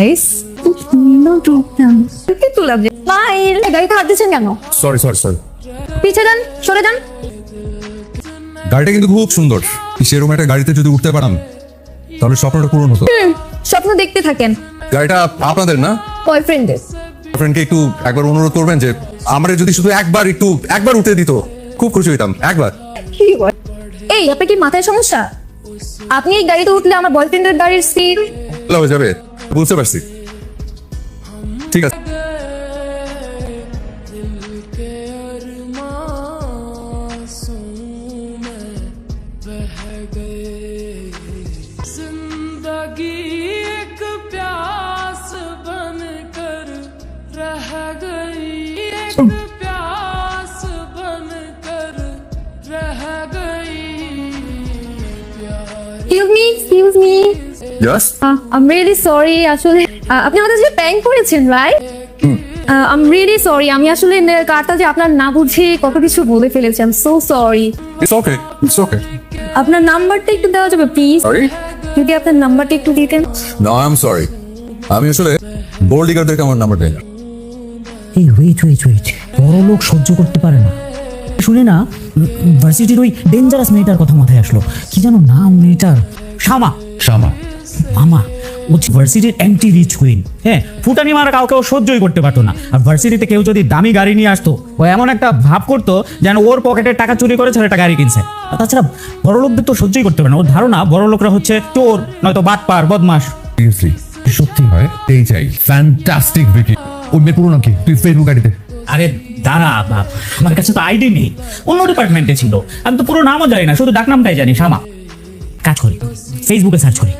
Guys সুন্দর রূপটা কিন্তু লাগছে মাইল গাড়িতে হাত দিচ্ছেন কেন? সরি সরি সরি পিছে যান, সরে যান। গাড়িটা কিন্তু খুব সুন্দর। সেরকম একটা গাড়িতে যদি উঠতে পারতাম তাহলে স্বপ্নটা পূরণ হতো। স্বপ্ন দেখতে থাকেন। গাড়িটা আপনাদের না? বয়ফ্রেন্ডের। ফ্রেন্ডকে একটু একবার অনুরোধ করবেন যে আমরা যদি শুধু একবার উঠে দিত খুব খুশি হইতাম। একবার। কি বল? এই আপনার কি মাথায় সমস্যা? আপনি এই গাড়িতে উঠলে আমার বয়ফ্রেন্ডের গাড়ির স্পিড হয়ে যাবে, বুঝতে পারছি। ঠিক আছে। जिंदगी एक प्यास बनकर रह गई, एक प्यास बनकर रह गई Excuse me. Yes? I'm really sorry. আসলে আপনি আমাদের যে প্র্যাঙ্ক করেছেন, রাইট? I'm really sorry. আমি আসলে কারটা যে আপনার না বুঝে কত কিছু বলে ফেলেছি। I'm so sorry. It's okay. It's okay. আপনার নাম্বারটা একটু দেওয়া যাবে প্লিজ? Sorry? যদি আপনার নাম্বারটা একটু দিতেন। No, I'm sorry. আমি আসলে বোল্ডিগারদেরকে আমার নাম্বার দেই না। এই ওয়েট বড় লোক সহ্য করতে পারে না। শুনে না ভার্সিটির ওই ডেঞ্জারাস মেয়েটার কথা মাথায় আসলো। কি জানো নাম মেয়েটার? শামা। মামা ও ভার্সিটির অ্যান্টি রিচ কুইন। হ্যাঁ, ফুটানি মারা কাউকে ও সহ্যই করতে পারতো না। আর ভার্সিটিতে কেউ যদি দামি গাড়ি নিয়ে আসতো, ও এমন একটা ভাব করতো যেন ওর পকেটের টাকা চুরি করে ছেলেটা গাড়ি কিনছে। আর তাছাড়া বড় লোকদের তো সহ্যই করতে পারে না। ওর ধারণা বড় লোকরা হচ্ছে চোর, নয়তো বাটপার, বদমাশ। সত্যি হয় এই চাই ফ্যান্টাস্টিক ভিকি। ওই মেয়ে পুরো নাকি তুই ফেসবুক আইডিতে? আরে দাঁড়া বাপ, আমার কাছে তো আইডি নেই, অন্য ডিপার্টমেন্টে ছিল। আমি তো পুরো নামও জানি না, শুধু ডাকনামটাই জানি শামা। কাজ করি, ফেসবুকে সার্চ করি।